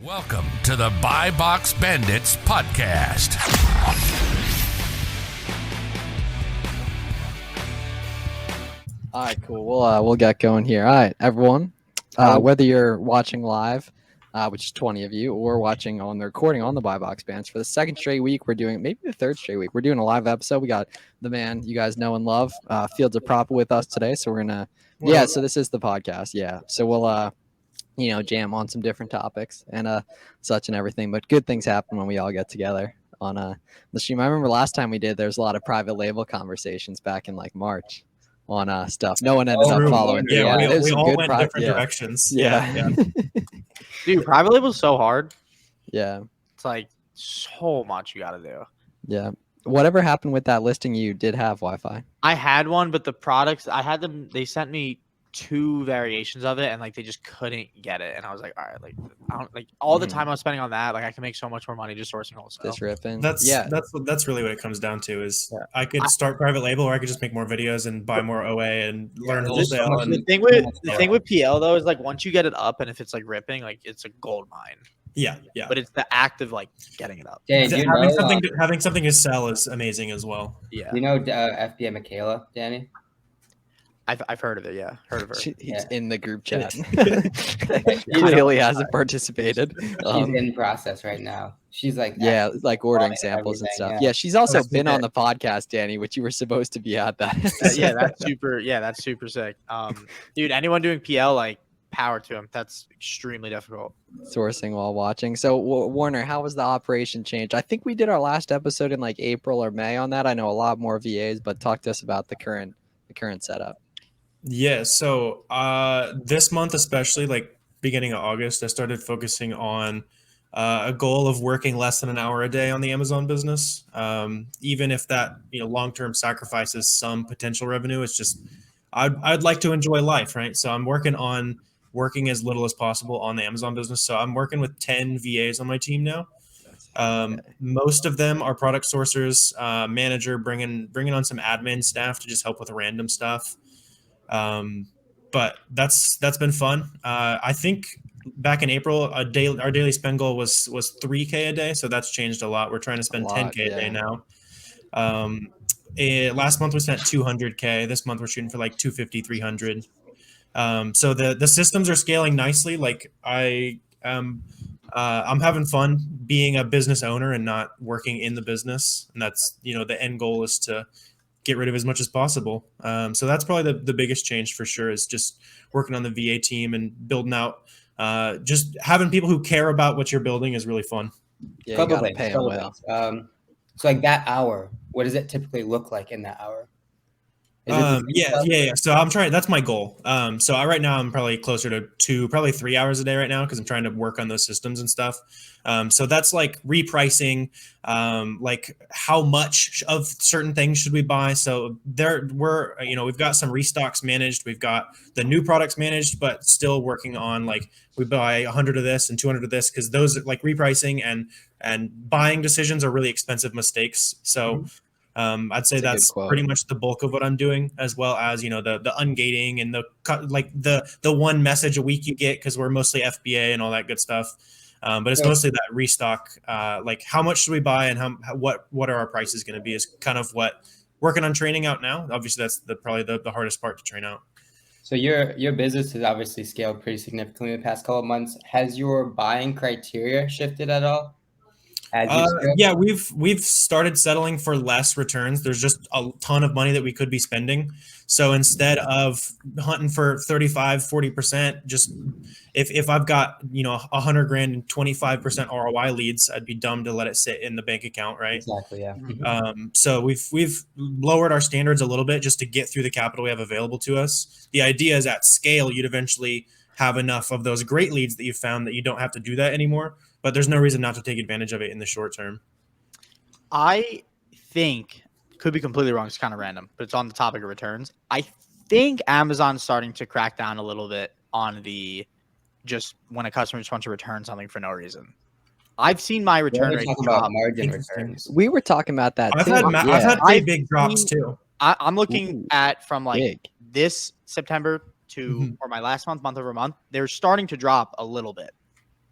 Welcome to the Buy Box Bandits podcast. All right, cool. We'll get going here. All right, everyone. Whether you're watching live, which is 20 of you, or watching on the recording on the Buy Box Bands, for the second straight week, we're doing maybe the third straight week. We're doing a live episode. We got the man you guys know and love, Fields of Proper, with us today. So we're gonna, So this is the podcast. Yeah. So we'll jam on some different topics and such and everything. But good things happen when we all get together on the stream. I remember last time we did, there's a lot of private label conversations back in like March on stuff. No one ended up following. We all went different directions. Yeah. Dude, private label's so hard. Yeah. It's like so much you gotta do. Yeah. Whatever happened with that listing, you did have Wi-Fi. I had one, but the products I had them, they sent me 2 variations of it, and like they just couldn't get it. And I was like, all right, like I don't like all the time I was spending on that. Like I can make so much more money just sourcing wholesale. Just ripping. That's really what it comes down to. Is I could start private label, or I could just make more videos and buy more OA and learn wholesale. The thing with PL though is like once you get it up, and if it's like ripping, like it's a gold mine. Yeah. But it's the act of like getting it up. Having something to sell is amazing as well. Yeah. You know FBA Michaela, Danny? I've heard of it. Yeah, heard of her. He's in the group chat. Clearly hasn't participated. She's in process right now. She's like like ordering samples and stuff. Yeah, she's also been on the podcast, Danny, which you were supposed to be at that. That's super sick. Dude, anyone doing PL, like power to him. That's extremely difficult. Sourcing while watching. So Warner, how was the operation change? I think we did our last episode in like April or May on that. I know a lot more VAs, but talk to us about the current setup. Yeah, so this month, especially like beginning of August, I started focusing on a goal of working less than an hour a day on the Amazon business. Even if that long-term sacrifices some potential revenue, it's just I'd like to enjoy life, right? So I'm working as little as possible on the Amazon business. So I'm working with 10 VAs on my team now. Most of them are product sourcers, manager, bringing on some admin staff to just help with random stuff. But that's been fun. I think back in April, our daily spend goal was $3K a day. So that's changed a lot. We're trying to spend $10K a day now. Last month we spent $200K. This month we're shooting for like $250, $300. So the systems are scaling nicely. Like I'm having fun being a business owner and not working in the business. And that's, the end goal is to get rid of as much as possible. So that's probably the biggest change for sure, is just working on the VA team and building out, just having people who care about what you're building is really fun. Yeah, you gotta pay them well. So like that hour, what does it typically look like in that hour? Yeah. So I'm trying. That's my goal. So right now I'm probably closer to probably 3 hours a day right now, because I'm trying to work on those systems and stuff. So that's like repricing, like how much of certain things should we buy. So we've got some restocks managed. We've got the new products managed, but still working on like we buy 100 of this and 200 of this, because those like repricing and buying decisions are really expensive mistakes. So. I'd say that's pretty much the bulk of what I'm doing, as well as, the ungating and the one message a week you get, because we're mostly FBA and all that good stuff. But it's mostly that restock, like how much should we buy and what are our prices going to be is kind of what working on training out now. Obviously, that's probably the hardest part to train out. So your business has obviously scaled pretty significantly in the past couple of months. Has your buying criteria shifted at all? Yeah, we've started settling for less returns. There's just a ton of money that we could be spending. So instead of hunting for 35-40%, just if I've got, $100,000 and 25% ROI leads, I'd be dumb to let it sit in the bank account, right? Exactly, yeah. So we've lowered our standards a little bit just to get through the capital we have available to us. The idea is at scale, you'd eventually have enough of those great leads that you found that you don't have to do that anymore. But there's no reason not to take advantage of it in the short term. I think, could be completely wrong, it's kind of random, but it's on the topic of returns. I think Amazon's starting to crack down a little bit on the just when a customer just wants to return something for no reason. I've seen my return rate drop. Margin returns. We were talking about that too. I've had pretty big drops too. I'm looking at from like this September to or my last month over month. They're starting to drop a little bit.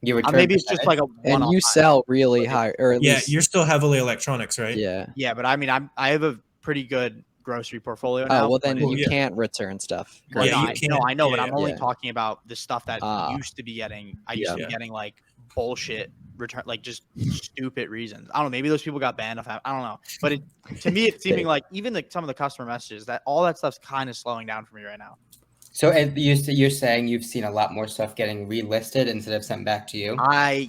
Your return Maybe it's just percentage? like a And one-off you time. sell really high, or at Yeah, least you're still heavily electronics, right? yeah. Yeah, but I mean, I have a pretty good grocery portfolio now. Oh well, then but you yeah. can't return stuff. Well, Yeah, no, you I can't. know, but Yeah, I'm only yeah. talking about the stuff that Ah. used to be getting. I Yeah. used to be Yeah. getting like bullshit return, like just stupid reasons. I don't know. Maybe those people got banned. I don't know. But to me, it's seeming like even like some of the customer messages that all that stuff's kind of slowing down for me right now. So you're saying you've seen a lot more stuff getting relisted instead of sent back to you?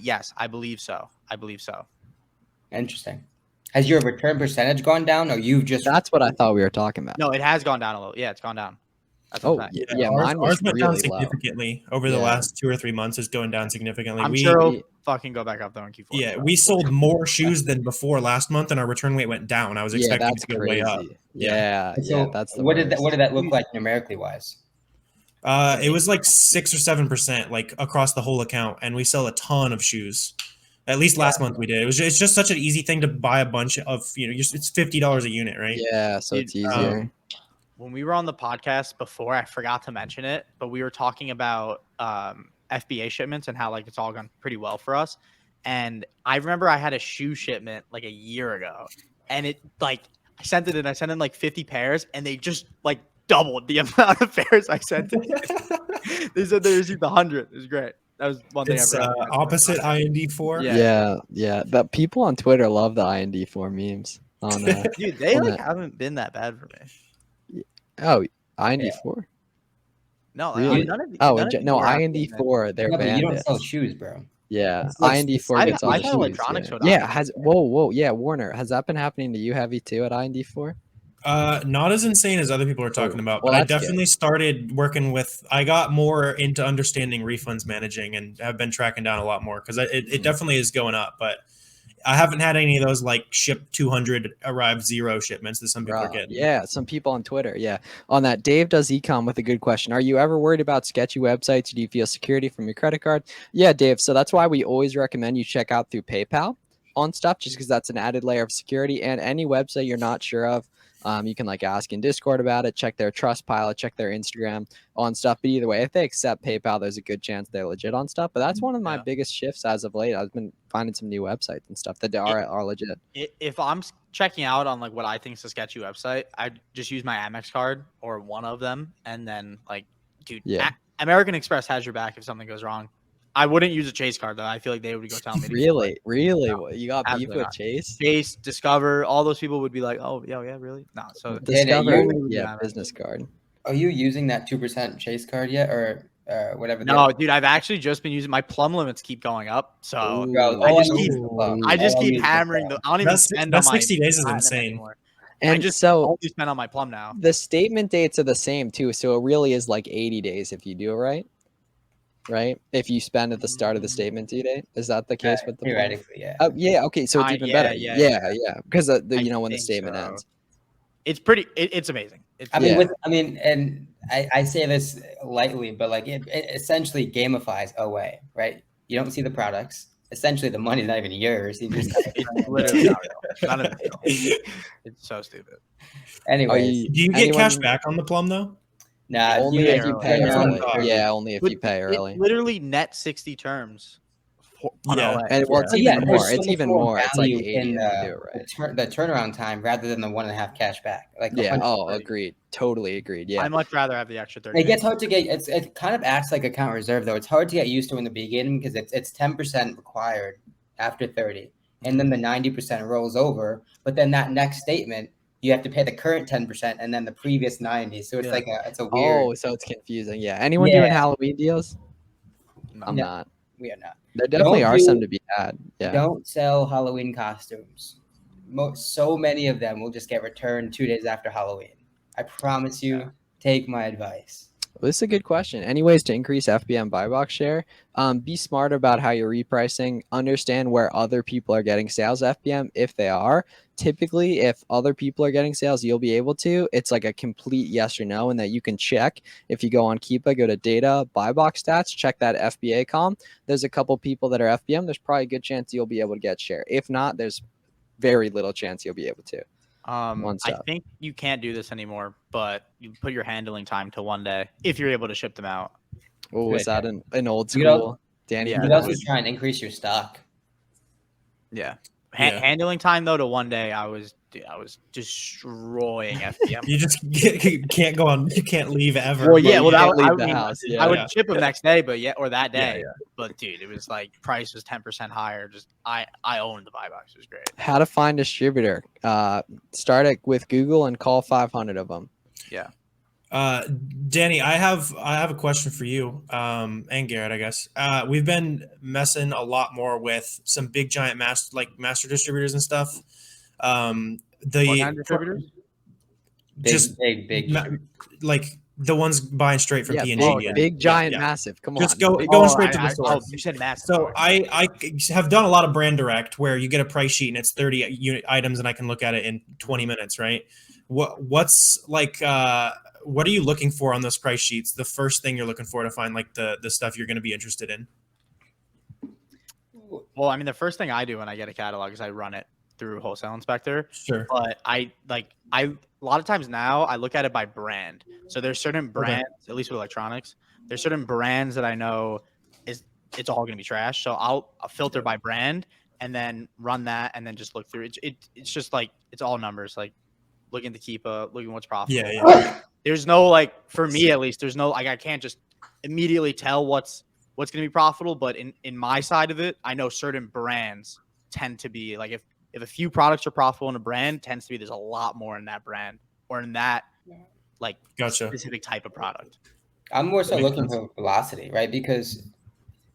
Yes, I believe so. Interesting. Has your return percentage gone down, or you've just? That's what I thought we were talking about. No, it has gone down a little. Yeah, it's gone down. That's a Oh fact. yeah, mine was ours went down really low. significantly over the Yeah. last 2 or 3 months. It's going down significantly. I'm sure it'll fucking go back up though in Q4. Yeah, so. we sold more shoes than before last month, and our return rate went down. I was Yeah, expecting it that's to go way up. crazy. Yeah, So that's the what worst. did that look like numerically wise? It was like 6 or 7%, like across the whole account, and we sell a ton of shoes. At least last month we did. It's just such an easy thing to buy a bunch of. It's $50 a unit, right? Yeah, so Dude, it's easier. When we were on the podcast before, I forgot to mention it, but we were talking about FBA shipments and how like it's all gone pretty well for us. And I remember I had a shoe shipment like a year ago, and it like I sent in like 50 pairs, and they just like doubled the amount of pairs I sent in. They said they received 100. It was great. That was one thing. It's I forgot. opposite IND4. Yeah. Yeah. But people on Twitter love the IND4 memes. On Dude, they on like that. haven't been that bad for me. Oh, IND4. No, Really? none of Oh, none of these no, were happening, man. IND4. They're No, but you don't bandits. sell shoes, bro. Yeah, It's like IND4 gets all I the thought shoes. electronics Yeah, would yeah. happen. Whoa, yeah, Warner. Has that been happening to you heavy too at IND4? Not as insane as other people are talking Oh, about, well, but I that's good. definitely started working with. I got more into understanding refunds managing and have been tracking down a lot more because it definitely is going up. But I haven't had any of those like ship 200, arrive 0 shipments that some people are getting. Yeah, some people on Twitter. Yeah, on that, Dave does ecom with a good question. Are you ever worried about sketchy websites? Do you feel security from your credit card? Yeah, Dave. So that's why we always recommend you check out through PayPal on stuff, just because that's an added layer of security. And any website you're not sure of, you can like ask in Discord about it, check their Trustpilot, check their Instagram on stuff. But either way, if they accept PayPal, there's a good chance they're legit on stuff. But that's one of my biggest shifts as of late. I've been finding some new websites and stuff that are legit. If I'm checking out on like what I think is a sketchy website, I just use my Amex card or one of them, and then like, dude, Yeah. American Express has your back if something goes wrong. I wouldn't use a Chase card though. I feel like they would go tell me. Really? No, You got beef absolutely with not. Chase? Chase, Discover, all those people would be like, oh yeah, really? No, so Discover, you- yeah, business card. Are you using that 2% Chase card yet, or whatever? no, dude, I've actually just been using my plum limits keep going up, so Ooh. Bro, I all just I'm keep using is the plum. I just All I'm keep using is the hammering plum. the. I don't even That's spend that's on my 60 days is platinum insane. anymore. I And just so only spend on my plum now. the statement dates are the same too. So it really is like 80 days if you do it right. Right? If you spend at the start of the statement due date, is that the case with the plan? Theoretically, yeah. Oh yeah, okay, so it's even better. Yeah. Because I when the think statement so. ends. It's pretty. It's amazing. It's, I mean, Yeah. and I say this lightly, but like it essentially gamifies away, right? You don't see the products. Essentially, the money's not even yours. You just it's literally not real. None of it's real. It's so stupid. anyways. Do you get cash back on the plum though? Nah, Only if you pay turn down early. the- Yeah, only if you pay early. It literally net 60 terms. On Yeah. LA. And well, it's But even yeah, more. there's so It's much even more more. It's like value 80 if in you do it right. the turnaround time rather than the 1.5 cash back. Like Yeah. 100%. Oh, agreed. Totally agreed. Yeah. I'd much rather have the extra 30. It gets hard to get. It kind of acts like account reserve though. It's hard to get used to in the beginning because it's 10% required after 30, and then the 90% rolls over. But then that next statement, you have to pay the current 10% and then the previous 90. So it's like it's a weird. Oh, so it's confusing. Yeah. Anyone doing Halloween deals? No. I'm not. We are not. There definitely Don't are do- some to be had. Yeah. Don't sell Halloween costumes. So many of them will just get returned 2 days after Halloween. I promise you. Take my advice. Well, this is a good question. Any ways to increase FBM buy box share? Be smart about how you're repricing. Understand where other people are getting sales FBM if they are. Typically, if other people are getting sales, you'll be able to. It's like a complete yes or no, and that you can check. If you go on Keepa, go to data, buy box stats, check that FBA column. There's a couple people that are FBM. There's probably a good chance you'll be able to get share. If not, there's very little chance you'll be able to. I think you can't do this anymore, but you put your handling time to 1 day if you're able to ship them out. Oh, was that an old You know, school? Danny. Yeah. You can also try and increase your stock. Yeah. Yeah. Handling time though to one day, I was destroying FPM. You just can't go on. You can't leave ever. Well, yeah. you Well, can't leave I the mean, house. I Yeah. would chip them next day, but or that Yeah, day. yeah. But dude, it was like price was 10% higher. Just I owned the buy box. It was great. How to find distributor? Start it with Google and call 500 of them. Yeah. Danny, I have a question for you, and Garrett, I guess. We've been messing a lot more with some big giant master distributors and stuff. What kind of distributors? Big. Like the ones buying straight from P&G. Big giant yeah. massive. Come Just on. going straight to the source. You said massive. So I have done a lot of brand direct where you get a price sheet and it's 30 unit items and I can look at it in 20 minutes, right? What's like what are you looking for on those price sheets? The first thing you're looking for to find like the stuff you're going to be interested in. Well, I mean, the first thing I do when I get a catalog is I run it through Wholesale Inspector. Sure. But a lot of times now I look at it by brand. So there's certain brands, at least with electronics, there's certain brands that I know it's all going to be trash. So I'll filter by brand and then run that and then just look through it. It's just like it's all numbers, like looking to keep looking what's profitable. Yeah. There's no like for me at least. There's no like I can't just immediately tell what's going to be profitable. But in my side of it, I know certain brands tend to be like if a few products are profitable in a brand, tends to be there's a lot more in that brand or in that like specific type of product. I'm more so looking for velocity, right? Because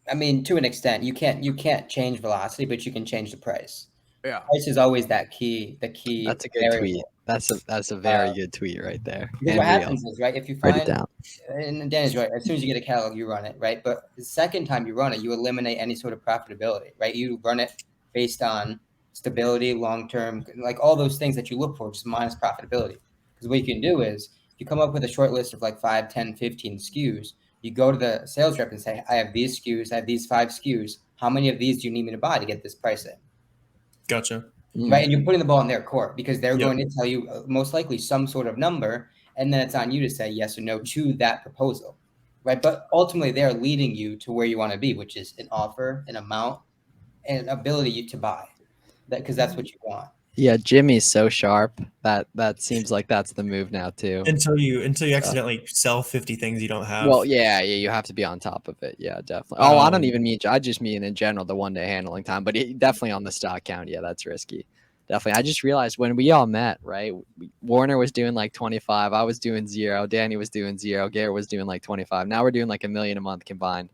I mean, to an extent, you can't change velocity, but you can change the price. Yeah, price is always that key. The key. That's a good tweet. That's a very good tweet right there. Because what happens is, right, if you Write find, it down. and Danny's right, as soon as you get a catalog, you run it, right? But the second time you run it, you eliminate any sort of profitability, right? You run it based on stability, long-term, like all those things that you look for, just minus profitability. Because what you can do is you come up with a short list of like 5, 10, 15 SKUs. You go to the sales rep and say, I have these SKUs, I have these 5 SKUs. How many of these do you need me to buy to get this price in? Gotcha. Right. And you're putting the ball in their court because they're going to tell you most likely some sort of number. And then it's on you to say yes or no to that proposal. Right. But ultimately, they're leading you to where you want to be, which is an offer, an amount, and an ability to buy that because that's what you want. Yeah, Jimmy's so sharp that seems like that's the move now too. Until you accidentally sell 50 things you don't have. Well, yeah, you have to be on top of it. Yeah, definitely. Oh, I don't even mean. I just mean in general the 1 day handling time, but definitely on the stock count. Yeah, that's risky. Definitely. I just realized when we all met, right? Warner was doing like 25. I was doing 0. Danny was doing 0. Garrett was doing like 25. Now we're doing like $1 million a month combined,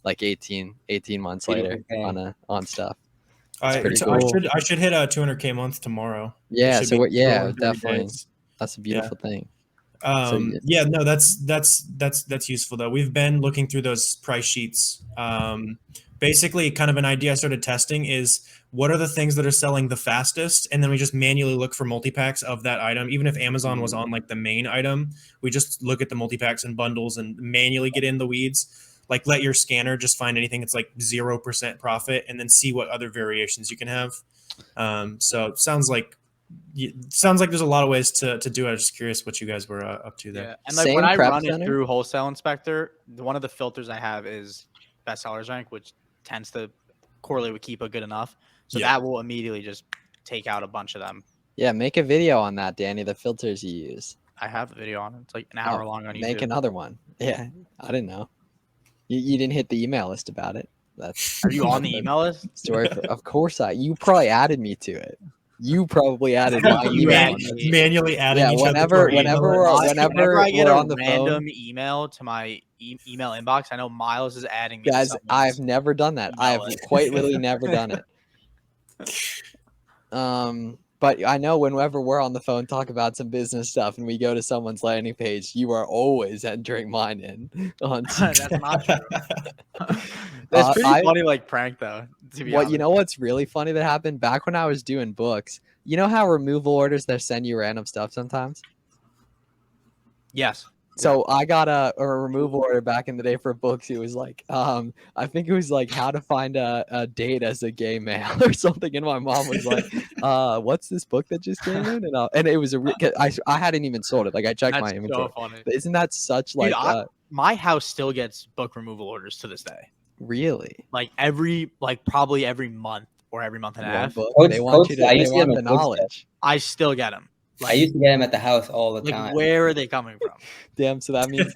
like 18 months later on stuff. I should hit a 200K month tomorrow. Yeah, so definitely. Days. That's a beautiful thing. No, that's useful though. We've been looking through those price sheets. Basically, kind of an idea I started testing is what are the things that are selling the fastest, and then we just manually look for multi-packs of that item. Even if Amazon was on like the main item, we just look at the multi-packs and bundles and manually get in the weeds. Like let your scanner just find anything that's like 0% profit and then see what other variations you can have. So it sounds like there's a lot of ways to do it. I was just curious what you guys were up to there. Yeah. And like when I run it through Wholesale Inspector, one of the filters I have is bestsellers rank, which tends to correlate with Keepa good enough. So that will immediately just take out a bunch of them. Yeah, make a video on that, Danny, the filters you use. I have a video on it. It's like an hour long on YouTube. Make another one. Yeah, I didn't know. You didn't hit the email list about it. Are you on the email list? Story of course you probably added me to it. You probably added my email. Manually adding each whenever I get a random email to my email inbox, I know Miles is adding me. Guys, I've never done that. I've quite literally never done it. But I know whenever we're on the phone, talk about some business stuff, and we go to someone's landing page, you are always entering mine in. That's not true. That's pretty funny, like prank though. To be honest. You know what's really funny that happened back when I was doing books? You know how removal orders they send you random stuff sometimes? Yes. So I got a removal order back in the day for books. It was like, I think it was like how to find a date as a gay male or something. And my mom was like, what's this book that just came in? And it was I hadn't even sold it. Like I checked my inventory. So funny. Isn't that such like? Dude, my house still gets book removal orders to this day. Really? Like probably every month or every month and a One half. book. Coach- They want you Coach, I to. They used to get want them the at Coach Stuff. knowledge. I still get them. I used to get them at the house all the Like, time. where are they coming from? Damn. So that means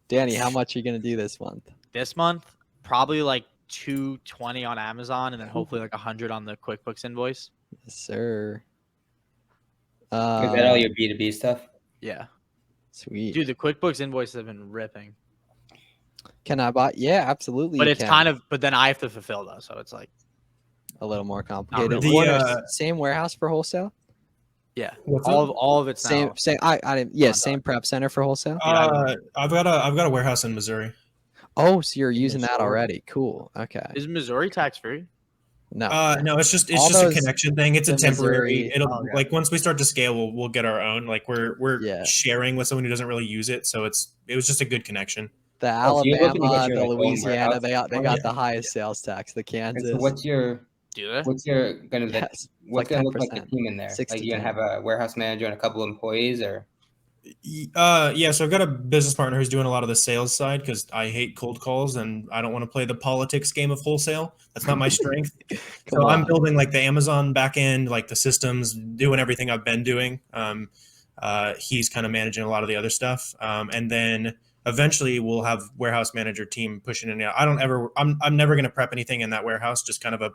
Danny, how much are you gonna do this month? This month, probably like 220 on Amazon, and then hopefully like 100 on the QuickBooks invoice. Yes, sir. Is that all your B2B stuff? Yeah, Sweet. dude, the QuickBooks invoices have been ripping. Can I buy? Yeah, absolutely. But you it's can. kind of, but then I have to fulfill though, so it's like, a little more complicated. really. Warner, same warehouse for wholesale. yeah, What's all of it's Same. now. Same. I didn't. Yeah, on same top. prep center for wholesale. I've got a warehouse in Missouri. Oh, so you're using that Missouri. already? Cool. Okay. Is Missouri tax free? No. No, it's just All a those- connection thing. It's a the temporary. Missouri- It'll Okay. like once we start to scale, we'll get our own. Like we're Yeah. sharing with someone who doesn't really use it, so it was just a good connection. The Oh, so you're looking to get Alabama, your, the like, own Louisiana, warehouse? they got Yeah. the highest sales tax. The And Kansas. so what's your Do they? what's gonna Yes, what's like gonna look like the 10%, team in there? 6 Like to you gonna 10. have a warehouse manager and a couple of employees, or Yeah, so I've got a business partner who's doing a lot of the sales side because I hate cold calls and I don't want to play the politics game of wholesale. That's not my strength. Come So I'm on. building like the Amazon backend, like the systems, doing everything I've been doing. He's kind of managing a lot of the other stuff, and then eventually we'll have warehouse manager team pushing in. I'm never going to prep anything in that warehouse, just kind of a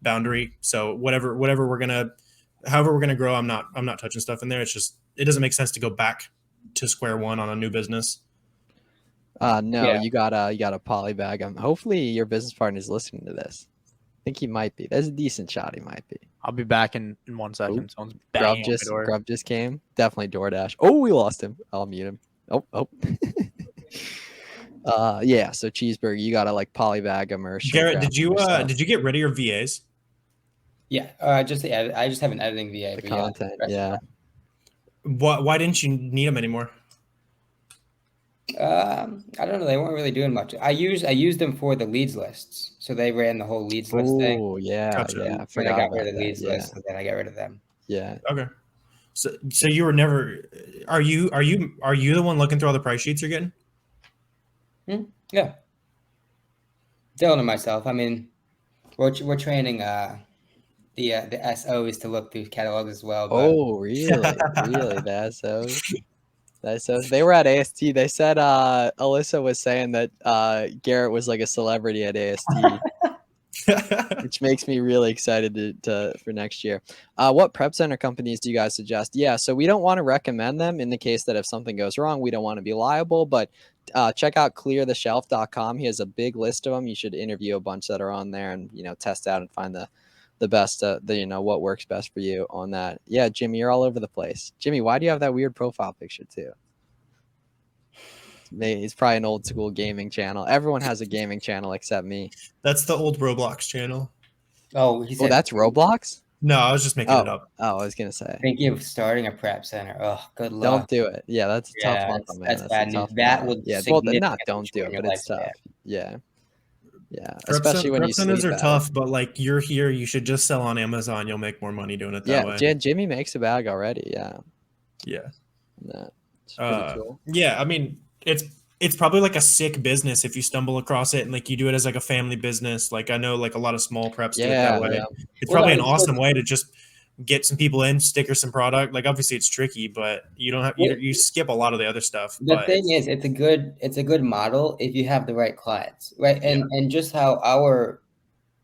boundary. So however we're gonna grow, I'm not touching stuff in there. It's just it doesn't make sense to go back to square one on a new business. No, Yeah. you got a polybag. Hopefully your business partner is listening to this. I think he might be. There's a decent shot he might be. I'll be back in 1 second. Oop. Someone's Grub banging on my door. Grub just came. Definitely DoorDash. Oh, we lost him. I'll mute him. Oh. Yeah. So cheeseburger, you gotta like polybag them or shrink Garrett, wrap did you 'em or stuff. did you get rid of your VAs? yeah, I just have an editing VA. The but content? rest of Yeah. Why didn't you need them anymore? I don't know. They weren't really doing much. I used them for the leads lists, so they ran the whole leads list thing. Oh, yeah, Gotcha. yeah. I When I forgot got about rid of the that. leads Yeah, list, so then I got rid of them. yeah. Okay. So you were never are you the one looking through all the price sheets you're getting? Yeah, Dylan and myself. I mean, we're training the SOs to look through catalogs as well. But Oh, really? Really? The SOs? The SOs? They were at AST. They said Alyssa was saying that Garrett was like a celebrity at AST, which makes me really excited to for next year. What prep center companies do you guys suggest? Yeah, so we don't want to recommend them in the case that if something goes wrong, we don't want to be liable, but check out cleartheshelf.com. He has a big list of them. You should interview a bunch that are on there and, test out and find the best, what works best for you on that. Yeah, Jimmy, you're all over the place. Jimmy, why do you have that weird profile picture too? It's probably an old school gaming channel. Everyone has a gaming channel except me. That's the old Roblox channel. oh, he Oh, said, that's Roblox? No, I was just making it up. Oh, I was gonna say. thinking of starting a prep center. Oh, good luck. Don't do it. Yeah, that's a tough Yeah, one, that's- man. that's a bad news. tough That one. would Yeah, well, not significantly don't do it, shorten but your it's lifespan. tough. Yeah. Yeah. Prep Especially when you centers sleep are at tough, but like you're here, you should just sell on Amazon. You'll make more money doing it that way. Yeah, Jimmy makes a bag already. Yeah. Yeah. It's pretty cool. Yeah, I mean, it's probably like a sick business if you stumble across it and like you do it as like a family business. Like I know like a lot of small preps do it that way. Yeah. It's Well, probably an it's awesome way to just get some people in, sticker some product. Like obviously it's tricky, but you don't have you skip a lot of the other stuff. The But thing is, it's a good model if you have the right clients, right? And just how our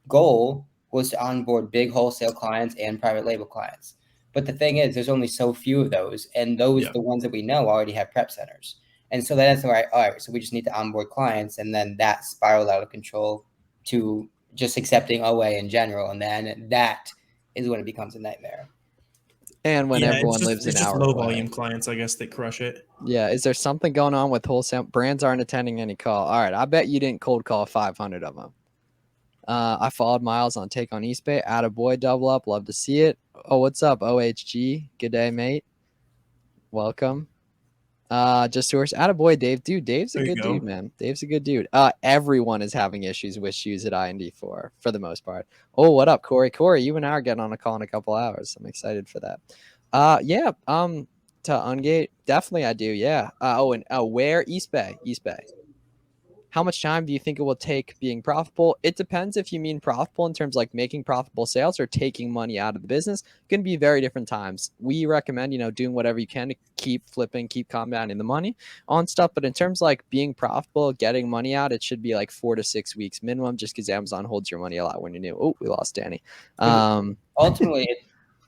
goal was to onboard big wholesale clients and private label clients. But the thing is, there's only so few of those, and those Yeah. the ones that we know already have prep centers. And so that's all right. So we just need to onboard clients, and then that spiraled out of control to just accepting OA in general, and then that is when it becomes a nightmare. And when everyone lives it's an just hour low away. volume clients, I guess, that crush it. Yeah. Is there something going on with wholesale? Brands aren't attending any call. All right. I bet you didn't cold call 500 of them. I followed Miles on Take on Eastbay. Attaboy double up. Love to see it. Oh, what's up, OHG? Good day, mate. Welcome. Just tours. Attaboy, Dave. Dude, Dave's a There you good go. dude, man. Dave's a good dude. Everyone is having issues with shoes at IND4 for the most part. Oh, what up, Corey? Corey, you and I are getting on a call in a couple hours. I'm excited for that. Yeah. To Ungate, definitely I do. Yeah. And where? East Bay. How much time do you think it will take being profitable? It depends if you mean profitable in terms of like making profitable sales or taking money out of the business. It can be very different times. We recommend, doing whatever you can to keep flipping, keep compounding the money on stuff. But in terms of like being profitable, getting money out, it should be like 4 to 6 weeks minimum, just because Amazon holds your money a lot when you're new. Oh, we lost Danny. Ultimately,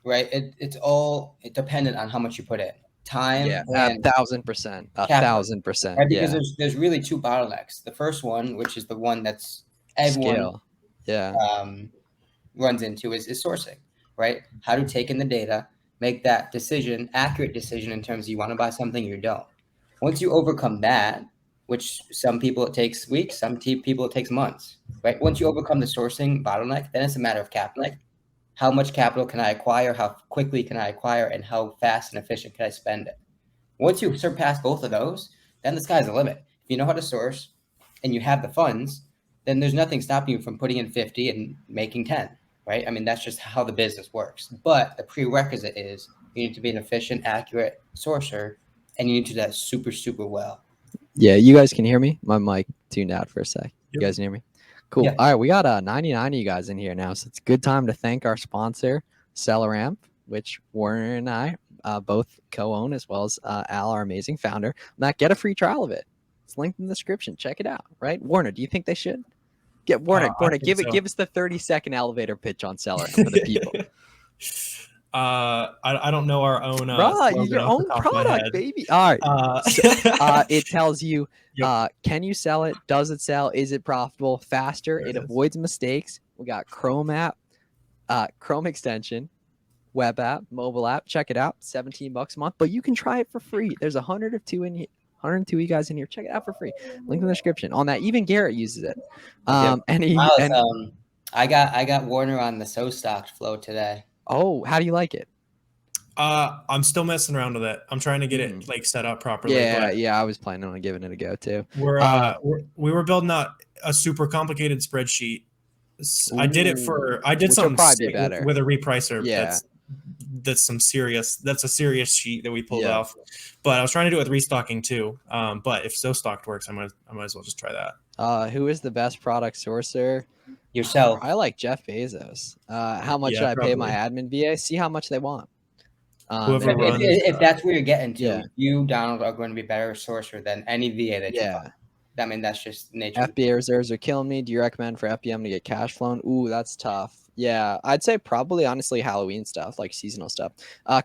right? It's all dependent on how much you put in. Time Yeah, and 1,000%, capital, 1,000%. right? Because Yeah, there's really two bottlenecks. The first one, which is the one that's everyone scale. Yeah, runs into, is sourcing, right? How to take in the data, make that accurate decision in terms of you want to buy something or you don't. Once you overcome that, which some people it takes weeks, some people it takes months, right? Once you overcome the sourcing bottleneck, then it's a matter of capital. How much capital can I acquire? How quickly can I acquire? And how fast and efficient can I spend it? Once you surpass both of those, then the sky's the limit. If you know how to source and you have the funds, then there's nothing stopping you from putting in 50 and making 10, right? I mean, that's just how the business works. But the prerequisite is you need to be an efficient, accurate sourcer, and you need to do that super, super well. yeah. You guys can hear me? My mic tuned out for a sec. You Yep. guys can hear me? Cool. Yeah. All right, we got 99 of you guys in here now, so it's a good time to thank our sponsor, SellerAmp, which Warner and I both co-own, as well as Al, our amazing founder. Matt, get a free trial of it. It's linked in the description. Check it out. Right, Warner? Do you think they should? Get Warner. Warner, give us the 30-second elevator pitch on SellerAmp for the people. I don't know our own Your own product, baby. All right. It tells you, Yep. can you sell it? Does it sell? Is it profitable? Faster. It avoids mistakes. We got Chrome app, Chrome extension, web app, mobile app. Check it out. $17 a month, but you can try it for free. There's 102 in here. 102 you guys in here. Check it out for free. Link in the description. On that, even Garrett uses it. Yep. And I got Warner on the so stocked flow today. Oh, how do you like it? I'm still messing around with it. I'm trying to get it like set up properly. Yeah. I was planning on giving it a go too. We were building out a super complicated spreadsheet. I did something sick with a repricer. Yeah. That's a serious sheet that we pulled off. But I was trying to do it with restocking too. But if so stocked works, I might as well just try that. Who is the best product sourcer? Yourself. I like Jeff Bezos. How much should I pay my admin VA? See how much they want. If that's where you're getting to, you, Donald, are going to be a better sourcer than any VA that you find. I mean, that's just nature. FBA reserves are killing me. Do you recommend for FBM to get cash flown? Ooh, that's tough. Yeah, I'd say probably honestly Halloween stuff, like seasonal stuff.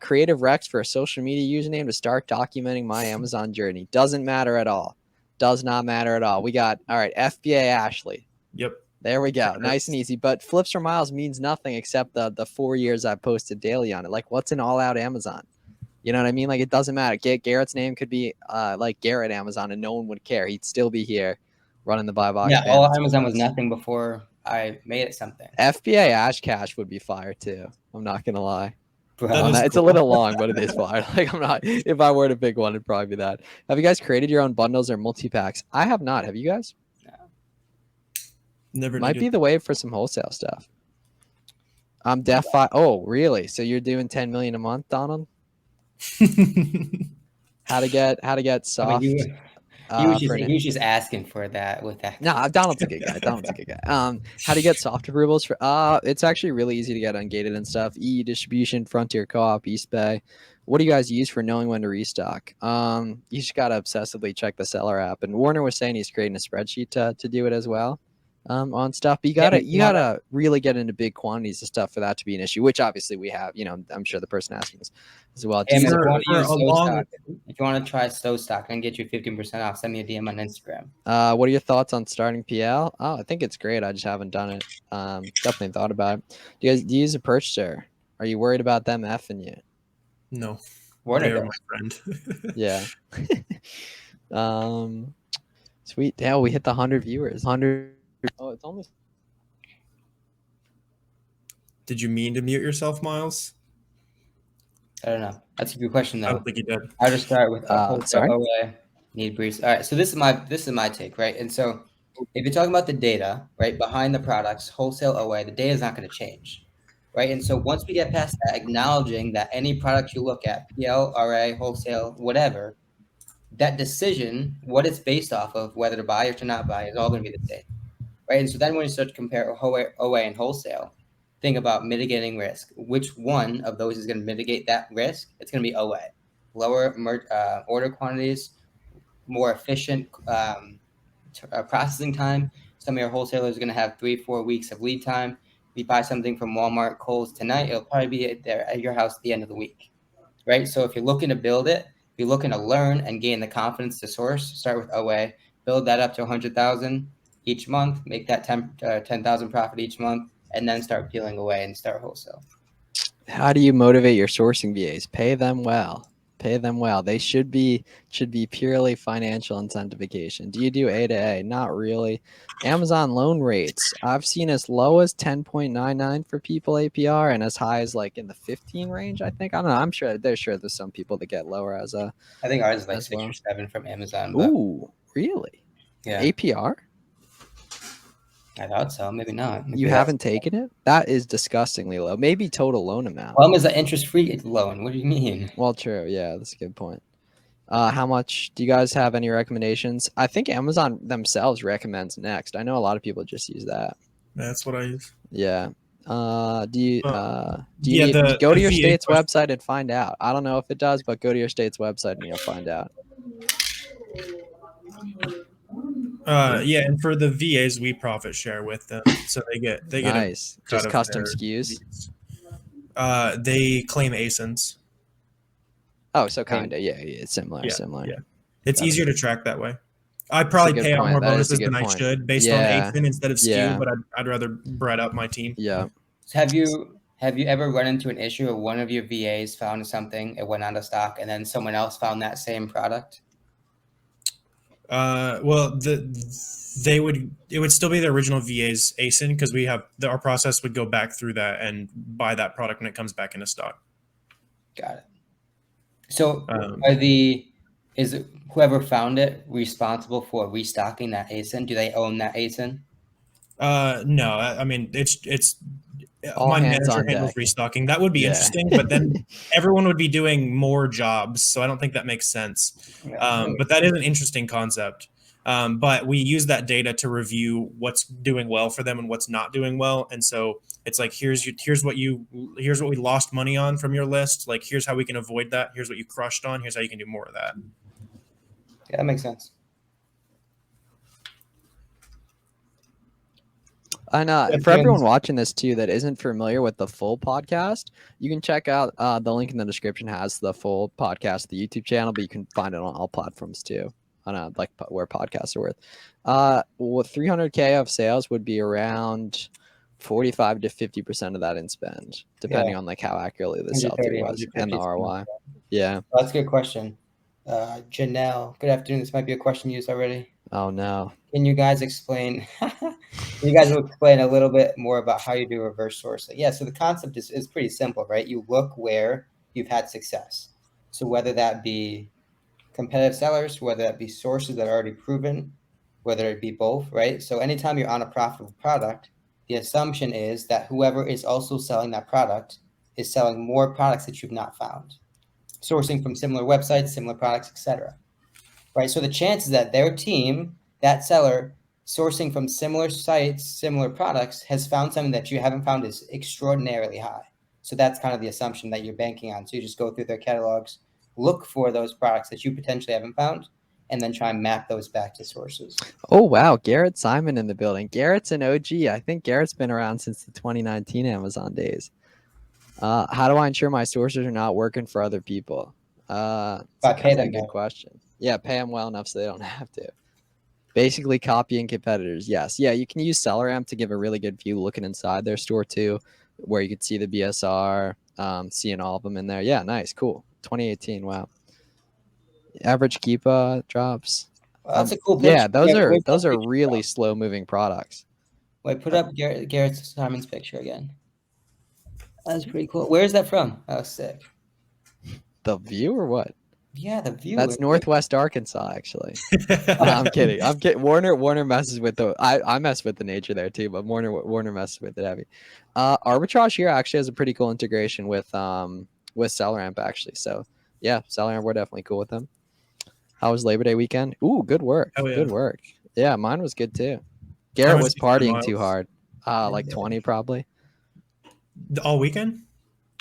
Creative Rex for a social media username to start documenting my Amazon journey. Doesn't matter at all. Does not matter at all. We got, all right, FBA Ashley. Yep. There we go. Nice and easy. But flips for miles means nothing except the 4 years I posted daily on it. Like, what's an all-out Amazon? You know what I mean? Like, it doesn't matter. Garrett's name could be like Garrett Amazon, and no one would care. He'd still be here running the buy box. Yeah, all Amazon was nothing before I made it something. FBA Ash Cash would be fire too. I'm not gonna lie. It's a little long, but it is fire. Like, I'm not. If I were to pick one, it'd probably be that. Have you guys created your own bundles or multi-packs? I have not. Have you guys? Never might be the wave for some wholesale stuff. I'm Oh, really? So you're doing 10 million a month, Donald? How to get soft? I mean, he was just asking for that with that. No, Donald's a good guy. How to get soft approvals for? It's actually really easy to get ungated and stuff. EU distribution, Frontier Co-op, East Bay. What do you guys use for knowing when to restock? You just gotta obsessively check the Seller app. And Warner was saying he's creating a spreadsheet to do it as well. On stuff, but you gotta really get into big quantities of stuff for that to be an issue, which obviously we have. I'm sure the person asking this as well. If you want to try so stock and get you 15% off, send me a DM on Instagram. What are your thoughts on starting PL? Oh, I think it's great. I just haven't done it. Definitely thought about it. Do you use a purchaser? Are you worried about them effing you? No, they're my friend. Yeah. Sweet. Damn, we hit the 100 viewers. 100. Oh, it's almost. Did you mean to mute yourself, Miles? I don't know. That's a good question, though. I don't think you did. I'll just start with sorry. Need briefs. All right. So this is my take, right? And so if you're talking about the data, right, behind the products, wholesale OA, the data is not going to change, right? And so once we get past that, acknowledging that any product you look at, PL, RA, wholesale, whatever, that decision, what it's based off of, whether to buy or to not buy, is all going to be the same, right? And so then when you start to compare OA and wholesale, think about mitigating risk. Which one of those is going to mitigate that risk? It's going to be OA. Lower order quantities, more efficient processing time. Some of your wholesalers are going to have 3-4 weeks of lead time. If you buy something from Walmart, Kohl's tonight, it'll probably be there at your house at the end of the week, right? So if you're looking to build it, if you're looking to learn and gain the confidence to source, start with OA, build that up to 100,000 each month, make that 10,000 profit each month, and then start peeling away and start wholesale. How do you motivate your sourcing VAs? Pay them well. Pay them well. They should be purely financial incentivization. Do you do A to A? Not really. Amazon loan rates. I've seen as low as 10.99 for people APR and as high as like in the 15 range, I think. I don't know. I'm sure there's some people that get lower as a. I think ours is like as 6 well. or 7 from Amazon. But Ooh, really? yeah, APR? I thought so. Maybe not. Maybe You haven't taken it? That is disgustingly low. Maybe total loan amount. Well, is an interest-free loan. What do you mean? Well, true. Yeah, that's a good point. How much do you guys have any recommendations? I think Amazon themselves recommends Next. I know a lot of people just use that. That's what I use. Yeah. Do you yeah, go to the your VA state's question. website and find out? I don't know if it does, but go to your state's website and you'll find out. Yeah, and for the VAs, we profit share with them, so they get Nice. a cut Just of custom their SKUs. fees. They claim ASINs. Oh, so kind of. Yeah, it's similar. Yeah, Similar. yeah. It's Gotcha. easier to track that way. I probably good pay out point. more That is a bonuses good than I point. should based Yeah. on ASIN instead of SKU, Yeah. but I'd rather bread up my team. Yeah. So have you ever run into an issue where one of your VAs found something, it went out of stock, and then someone else found that same product? Well, it would still be the original VA's ASIN because our process would go back through that and buy that product when it comes back into stock. Got it. So Um, is it whoever found it responsible for restocking that ASIN? Do they own that ASIN? No, I mean it's All my hands manager on handles deck. restocking. That would be Yeah. interesting, but then everyone would be doing more jobs, so I don't think that makes sense. But that is an interesting concept. But we use that data to review what's doing well for them and what's not doing well, and so it's like here's what we lost money on from your list. Like here's how we can avoid that. Here's what you crushed on. Here's how you can do more of that. Yeah, that makes sense. And for everyone watching this too that isn't familiar with the full podcast, you can check out the link in the description has the full podcast, the YouTube channel, but you can find it on all platforms too. I don't know, like where podcasts are worth. Well, 300K of sales would be around 45 to 50% of that in spend, depending on like how accurately the sell through was and the ROI. Yeah. Well, that's a good question. Janelle, good afternoon. This might be a question used already. Oh no. Can you guys explain? You guys will explain a little bit more about how you do reverse sourcing. Yeah, so the concept is pretty simple, right? You look where you've had success. So whether that be competitive sellers, whether that be sources that are already proven, whether it be both, right? So anytime you're on a profitable product, the assumption is that whoever is also selling that product is selling more products that you've not found, sourcing from similar websites, similar products, etc. Right? So the chances that their team, that seller, sourcing from similar sites, similar products, has found something that you haven't found is extraordinarily high. So that's kind of the assumption that you're banking on. So you just go through their catalogs, look for those products that you potentially haven't found, and then try and map those back to sources. Oh, wow. Garrett Simon in the building. Garrett's an OG. I think Garrett's been around since the 2019 Amazon days. How do I ensure my sources are not working for other people? It's kind of a good question. Yeah, pay them well enough so they don't have to. Basically copying competitors. Yes. Yeah, you can use SellerAmp to give a really good view looking inside their store too, where you could see the BSR, seeing all of them in there. Yeah, nice. Cool. 2018. Wow. Average keep drops. Well, that's a cool picture. Yeah, those are really slow moving products. Wait, put up Garrett Simon's picture again. That's pretty cool. Where is that from? Oh, sick. The view or what? Yeah, the view. That's Northwest Arkansas, actually. I'm kidding. I'm kidding. Warner messes with I mess with the nature there too, but Warner messes with it heavy. Arbitrage here actually has a pretty cool integration with SellerAmp actually. So yeah, SellerAmp, we're definitely cool with them. How was Labor Day weekend? Ooh, good work. Oh, yeah. Good work. Yeah, mine was good too. How Garrett much was did you spend, partying too Miles? hard. Like 20 probably. All weekend?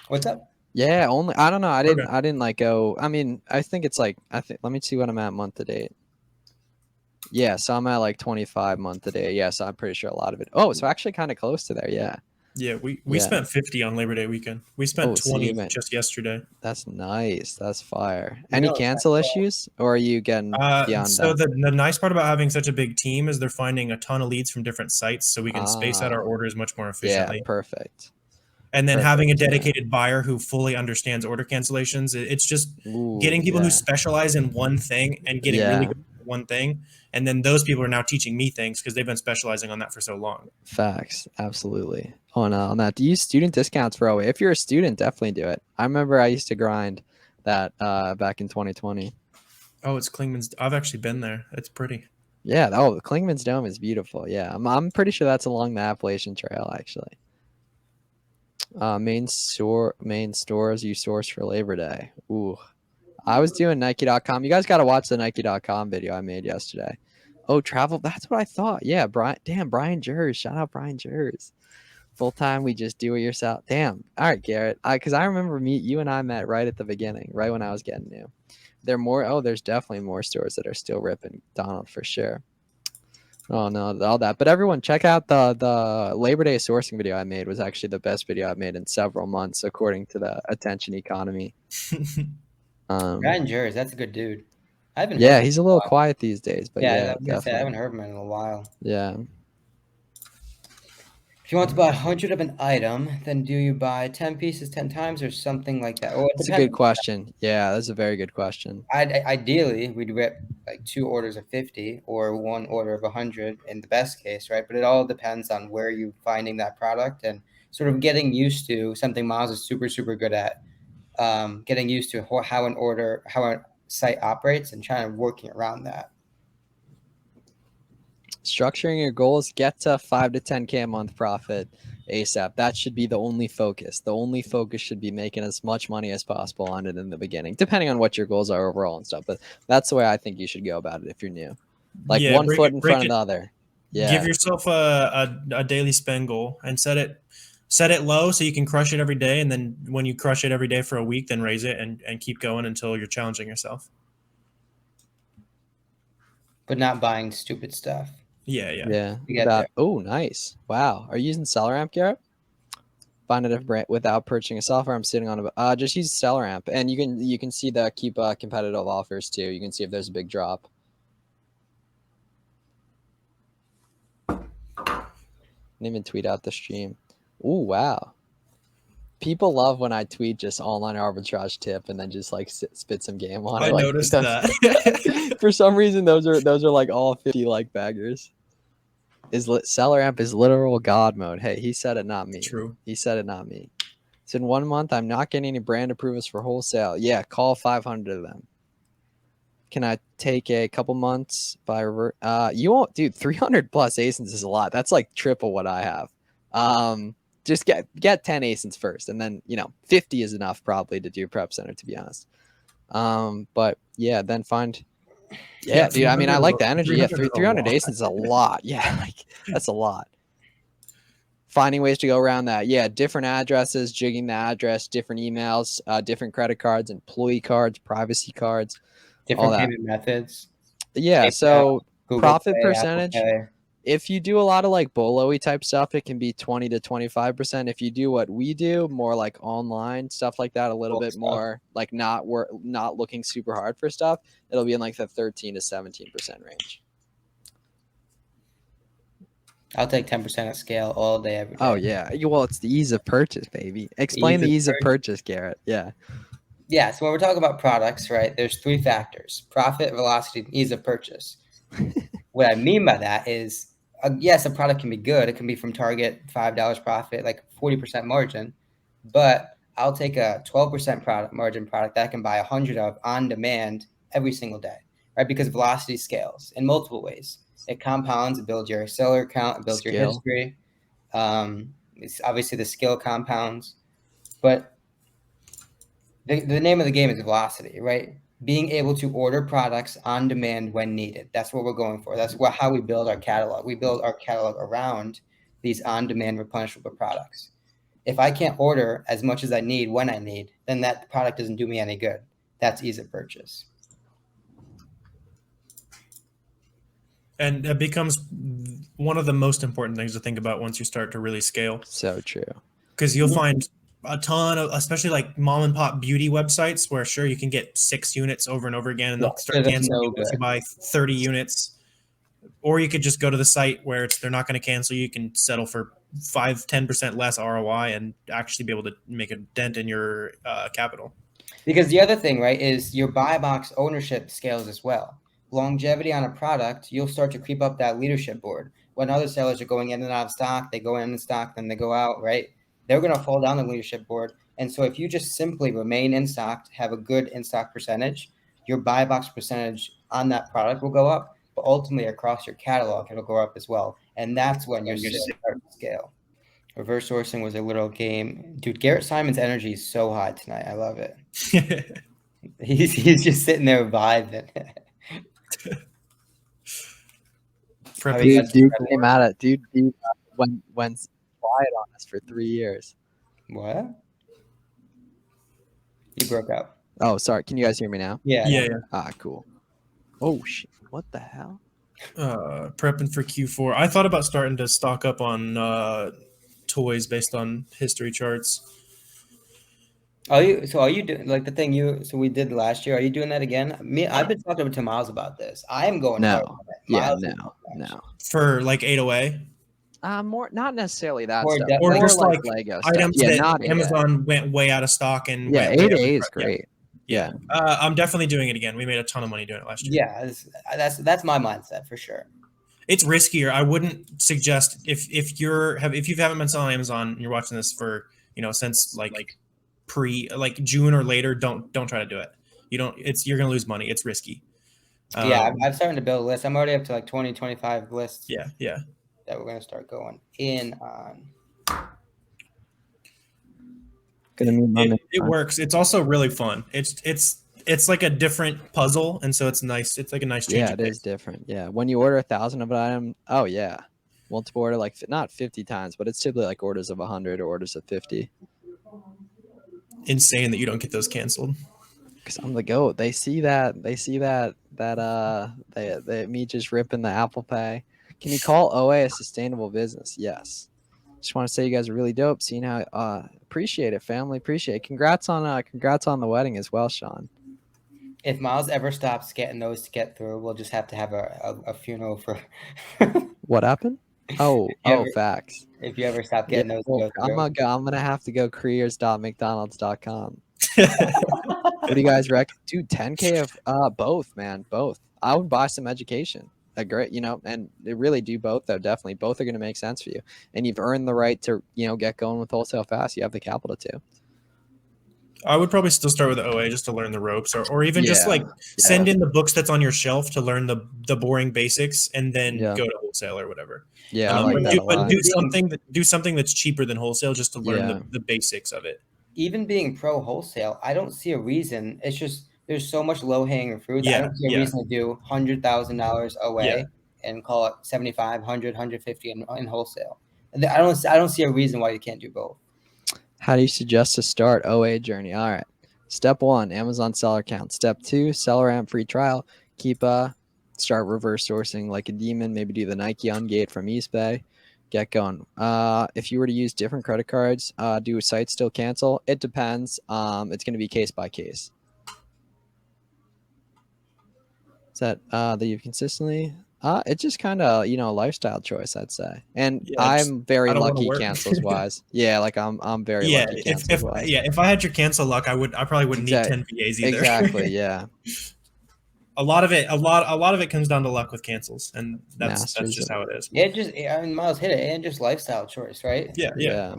What's up? Yeah, only I don't know. I Okay. didn't like go. I mean, I think it's like let me see what I'm at month to date. Yeah, so I'm at like 25 month to date. Yeah, so I'm pretty sure a lot of it. Oh, so actually kind of close to there. Yeah. Yeah, we Yeah. spent 50 on Labor Day weekend. We spent Oh, so 20 you went. just yesterday. That's nice. That's fire. You Any know, it's cancel like, issues, or are you getting beyond So that? the nice part about having such a big team is they're finding a ton of leads from different sites, so we can space out our Ah, orders much more yeah, efficiently. perfect. And then having a Perfect, yeah. dedicated buyer who fully understands order cancellations, it's just Ooh, getting people yeah. who specialize in one thing and getting really Yeah, good at one thing. And then those people are now teaching me things because they've been specializing on that for so long. facts. Absolutely. On that, do you use student discounts for OA? If you're a student, definitely do it. I remember I used to grind that back in 2020. Oh, it's Klingman's. I've actually been there. It's pretty. Yeah. Oh, the Klingman's Dome is beautiful. Yeah, I'm pretty sure that's along the Appalachian Trail actually. Main stores you source for Labor Day. Ooh, I was doing Nike.com. You guys got to watch the Nike.com video I made yesterday. Oh, travel. That's what I thought. Yeah, Brian Jers. Shout out Brian Jers. Full time, we just do it yourself. Damn. All right, Garrett. Because I remember you and I met right at the beginning, right when I was getting new. There's definitely more stores that are still ripping Donald for sure. Oh no, all that. But everyone, check out the Labor Day sourcing video I made. Was actually the best video I've made in several months, according to the attention economy. Ryan Jers, that's a good dude. I haven't heard Yeah, him he's a in little while. quiet these days, but Yeah, I yeah, was gonna say I haven't definitely. heard him in a while. Yeah, If you want to buy 100 of an item, then do you buy 10 pieces 10 times or something like that? Or it that's a depends. good question. Yeah, that's a very good question. Ideally, we'd rip like 2 orders of 50 or 1 order of 100 in the best case, right? But it all depends on where you're finding that product and sort of getting used to something Miles is super, super good at. Getting used to how a site operates and trying to working around that. Structuring your goals, get to 5 to 10K a month profit ASAP. That should be the only focus. The only focus should be making as much money as possible on it in the beginning, depending on what your goals are overall and stuff. But that's the way I think you should go about it if you're new. Like Yeah, one foot in break front of it. the other. Give Yeah. yourself a daily spend goal and set it low so you can crush it every day. And then when you crush it every day for a week, then raise it and keep going until you're challenging yourself. But not buying stupid stuff. Yeah. Yeah. You get there. Oh, nice. Wow. Are you using SellerAmp, Garrett? Find a different without purchasing a software. I'm sitting on a just use SellerAmp, and you can see the keep competitive offers too. You can see if there's a big drop. Didn't even tweet out the stream. Ooh, wow. People love when I tweet just online arbitrage tip and then just like spit some game on it. I Like, noticed that. for some reason, those are like all 50 like baggers. SellerAmp is literal God mode. Hey, he said it, not me. True. He said it, not me. So in 1 month, I'm not getting any brand approvals for wholesale. Yeah, call 500 of them. Can I take a couple months by revert? You won't, dude. 300 plus ASINs is a lot. That's like triple what I have. Just get 10 ASINs first, and then 50 is enough probably to do prep center, to be honest. But yeah, then find. Yeah, dude. I mean, I like the energy. Yeah, 300 ASINs is a lot. Yeah, like that's a lot. Finding ways to go around that. Yeah, different addresses, jigging the address, different emails, different credit cards, employee cards, privacy cards. Different all that. payment methods. Yeah, PayPal, so Google profit Pay, percentage. Apple Pay. If you do a lot of like bolo-y type stuff, it can be 20 to 25%. If you do what we do, more like online stuff like that, a little bit more like not looking super hard for stuff, it'll be in like the 13 to 17% range. I'll take 10% at scale all day, every day. Oh yeah. Well, it's the ease of purchase, baby. Explain the ease of purchase, Garrett. Yeah. Yeah, so when we're talking about products, right, there's 3 factors: profit, velocity, and ease of purchase. What I mean by that is, yes, a product can be good. It can be from Target, $5 profit, like 40% margin. But I'll take a 12% margin product that I can buy 100 of on demand every single day, right? Because velocity scales in multiple ways. It compounds, it builds your seller account, it builds your history. It's obviously the skill compounds. But the name of the game is velocity, right? being able to order products on demand when needed. That's what we're going for. That's how we build our catalog. We build our catalog around these on-demand replenishable products. If I can't order as much as I need when I need, then that product doesn't do me any good. That's ease of purchase. And that becomes one of the most important things to think about once you start to really scale. So true. Because you'll find a ton of, especially like mom and pop beauty websites where sure you can get 6 units over and over again and they'll start canceling you if you buy 30 units. Or you could just go to the site where they're not going to cancel you. You can settle for 5-10% less ROI and actually be able to make a dent in your capital. Because the other thing, right, is your buy box ownership scales as well. Longevity on a product, you'll start to creep up that leadership board. When other sellers are going in and out of stock, they go in stock, then they go out, right? They're going to fall down the leadership board. And so if you just simply remain in stock, have a good in-stock percentage, your buy box percentage on that product will go up, but ultimately across your catalog, it'll go up as well. And that's when your sales start to scale. Reverse sourcing was a little game. Dude, Garrett Simon's energy is so high tonight. I love it. He's just sitting there vibing. Dude came at it. Dude went quiet on us for 3 years. What? You broke up. Oh, sorry. Can you guys hear me now? Yeah. Ah, cool. Oh shit! What the hell? Prepping for Q4. I thought about starting to stock up on toys based on history charts. Are you doing like the thing we did last year? Are you doing that again? I've been talking to Miles about this. I am going hard on it. No. For like 808? More not necessarily that Or stuff. Or More just like Lego items stuff. Yeah, that not Amazon went way out of stock and yeah, went way 8A up. is great. Yeah. I'm definitely doing it again. We made a ton of money doing it last year. Yeah, that's my mindset for sure. It's riskier. I wouldn't suggest if you haven't been selling on Amazon and you're watching this for since like June or later, don't try to do it. You're gonna lose money. It's risky. I'm starting to build a list. I'm already up to like 20, 25 lists. Yeah. That we're gonna start going in on. It works. It's also really fun. It's like a different puzzle, and so it's nice. It's like a nice change. Yeah, it is different. Yeah, when you order 1,000 of an item, oh yeah, multiple order like not 50 times, but it's typically like orders of 100 or orders of 50. Insane that you don't get those canceled. Because I'm the GOAT. They see that me just ripping the Apple Pay. Can you call OA a sustainable business? Yes. Just want to say you guys are really dope. Seeing how appreciate it, family. Appreciate it. Congrats on the wedding as well, Sean. If Miles ever stops getting those to get through, we'll just have to have a funeral for. What happened? Facts. If you ever stop getting those, to go I'm gonna have to go careers.mcdonalds.com. What do you guys reckon? Dude, 10K of both, man. Both. I would buy some education. Great, and they really do both though. Definitely, both are going to make sense for you, and you've earned the right to get going with wholesale fast. You have the capital to. I would probably still start with the OA just to learn the ropes, or even just send in the books that's on your shelf to learn the boring basics, and then go to wholesale or whatever. Yeah, I like that a lot. Do something that's cheaper than wholesale just to learn the basics of it. Even being pro wholesale, I don't see a reason. It's just there's so much low hanging fruit. I don't see a reason to do $100,000 away and call it 75, 100, 150 in wholesale. I don't see a reason why you can't do both. How do you suggest to start OA journey? All right. Step 1, Amazon seller account. Step 2, SellerAmp free trial. Start reverse sourcing like a demon. Maybe do the Nike on gate from eBay. Get going. If you were to use different credit cards, do a site still cancel? It depends. It's going to be case by case. Is that you've consistently? It's just kind of a lifestyle choice, I'd say. And I'm very lucky cancels wise. Like I'm very lucky cancels wise. If I had your cancel luck, I probably wouldn't need 10 VAs either. Exactly. Yeah. A lot of it comes down to luck with cancels, and that's just how it is. Miles hit it, and just lifestyle choice, right? Yeah.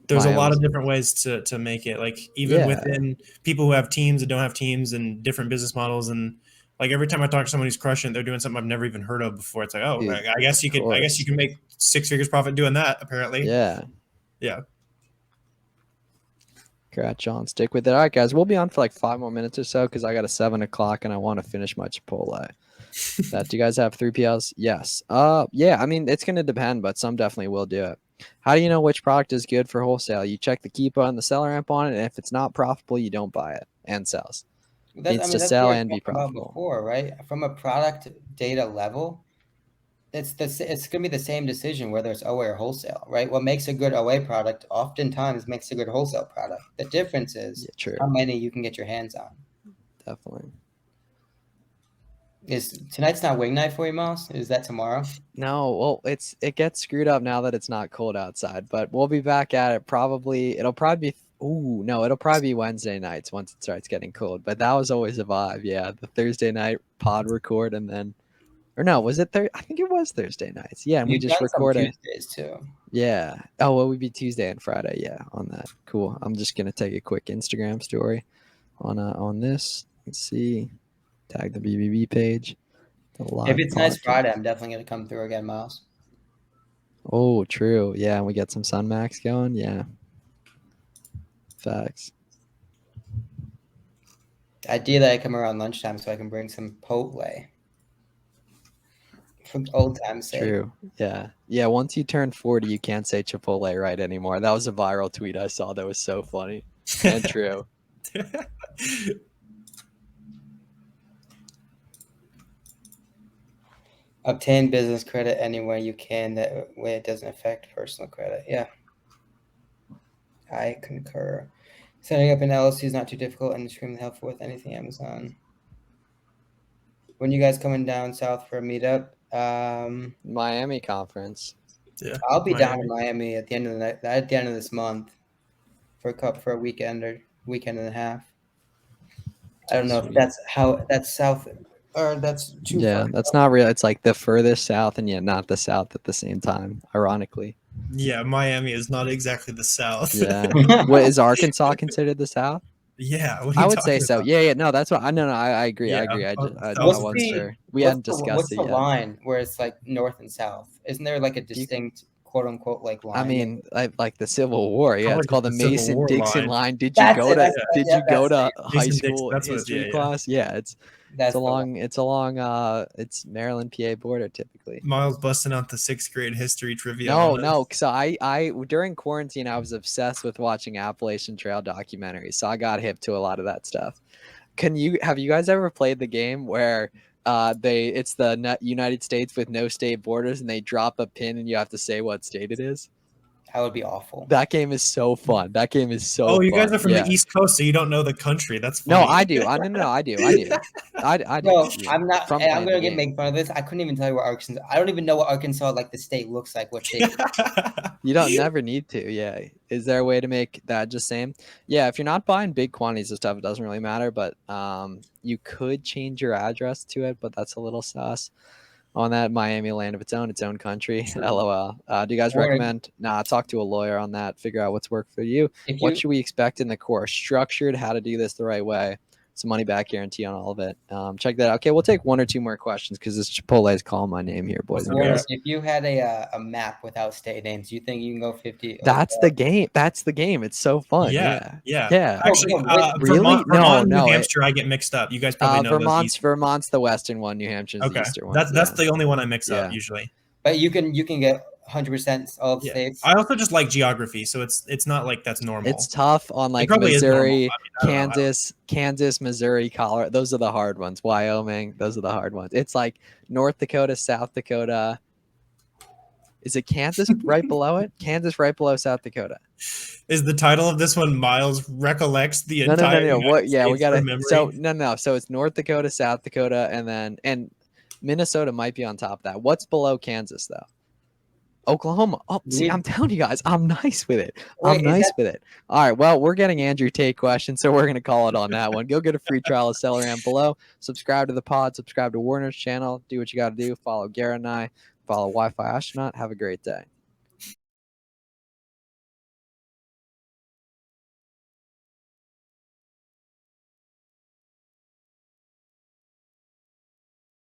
There's a lot of different ways to make it. Like even within people who have teams and don't have teams and different business models, and like every time I talk to someone who's crushing it, they're doing something I've never even heard of before. It's like, I guess you can make 6 figures profit doing that. Apparently. Yeah. Yeah. Scratch on, stick with it. All right, guys, we'll be on for like 5 more minutes or so because I got a 7 o'clock and I want to finish my Chipotle. Do you guys have 3PLs? Yes. Yeah. I mean, it's gonna depend, but some definitely will do it. How do you know which product is good for wholesale? You check the Keepa and the SellerAmp on it, and if it's not profitable, you don't buy it and sells. Needs to sell what we and were be talking about profitable. before, right? From a product data level, it's going to be the same decision whether it's OA or wholesale, right? What makes a good OA product oftentimes makes a good wholesale product. The difference is True. how many you can get your hands on. Definitely. Is tonight's not wing night for you, Miles? Is that tomorrow? No, well, it gets screwed up now that it's not cold outside, but we'll be back at it probably. It'll probably be it'll probably be Wednesday nights once it starts getting cold. But that was always a vibe. Yeah, the Thursday night pod record and then or no, was it I think it was Thursday nights. Yeah, and we You've just done some record it. Tuesdays too. Yeah. Oh, well, we'd be Tuesday and Friday. Yeah, on that. Cool. I'm just gonna take a quick Instagram story on this. Let's see. Tag the BBB page. If it's nice Friday, I'm definitely going to come through again, Miles. Oh, true. Yeah, and we get some Sun Max going. Yeah. Facts. Ideally, I come around lunchtime so I can bring some Potle. For old time's sake. True. Yeah. Yeah. Once you turn 40, you can't say Chipotle right anymore. That was a viral tweet I saw that was so funny and true. Obtain business credit anywhere you can. That way it doesn't affect personal credit. Yeah. I concur. Setting up an LLC is not too difficult and extremely helpful with anything Amazon. When you guys coming down south for a meetup? Miami conference. Yeah, I'll be down in Miami at the end of the night, at the end of this month for a weekend or weekend and a half. I don't know if that's south or that's too far. That's not real. It's like the furthest south and yet not the south at the same time, ironically. Yeah, Miami is not exactly the South. Yeah. What is Arkansas considered the South? Yeah, I would say so. Yeah. No, that's what I know. I agree. Yeah. I agree. I What's wasn't sure. We hadn't discussed what's it the yet. line where it's like north and south? Isn't there like a distinct quote unquote like line? I mean, like the Civil War. Yeah, it's called the Civil War Mason-Dixon line. line. Did That's you go it, to that's- Did yeah, you go that's to high Mason-Dixon, school that's what it is, history yeah. class? Yeah, it's that's along it's Maryland PA border typically. Miles busting out the 6th grade history trivia. No. So I during quarantine I was obsessed with watching Appalachian Trail documentaries. So I got hip to a lot of that stuff. Have you guys ever played the game where it's the United States with no state borders and they drop a pin and you have to say what state it is? That would be awful. That game is so fun. That game is so Oh, you fun. guys are from the East Coast, so you don't know the country. That's No, funny. I do. I do. I do. No, Yeah. I'm not. From And I'm playing gonna the make fun of this. I couldn't even tell you where Arkansas. I don't even know what Arkansas like the state looks like. What state? You don't never need to. Yeah. Is there a way to make that just same? Yeah. If you're not buying big quantities of stuff, it doesn't really matter. But you could change your address to it, but that's a little sus. On that Miami land of its own country. LOL. Do you guys recommend? Talk to a lawyer on that. Figure out what's worked for you. What should we expect in the course? Structured, how to do this the right way. Some money back guarantee on all of it. Check that out. Okay, we'll take 1 or 2 more questions because this Chipotle is calling my name here, boys and girls. If you had a map without state names, you think you can go 50? That's the game. That's the game. It's so fun. Yeah. Actually, really? No, New Hampshire, I get mixed up. You guys probably know Vermont's the western one. New Hampshire's the eastern one. That's the only one I mix up usually. But you can get 100% all states. I also just like geography, so it's not like that's normal. It's tough on like Missouri, Kansas, Missouri, Colorado. Those are the hard ones. Wyoming, those are the hard ones. It's like North Dakota, South Dakota. Is it Kansas right below it? Kansas right below South Dakota. Is the title of this one Miles recollects the entire? No. What? Yeah, we got it. So no. So it's North Dakota, South Dakota, and Minnesota might be on top of that. What's below Kansas though? Oklahoma. Oh, see, I'm telling you guys, I'm nice with it. I'm nice with it. All right. Well, we're getting Andrew Tate questions, so we're going to call it on that one. Go get a free trial of SellerAmp below. Subscribe to the pod. Subscribe to Warner's channel. Do what you got to do. Follow Garrett and I. Follow Wi-Fi Astronaut. Have a great day.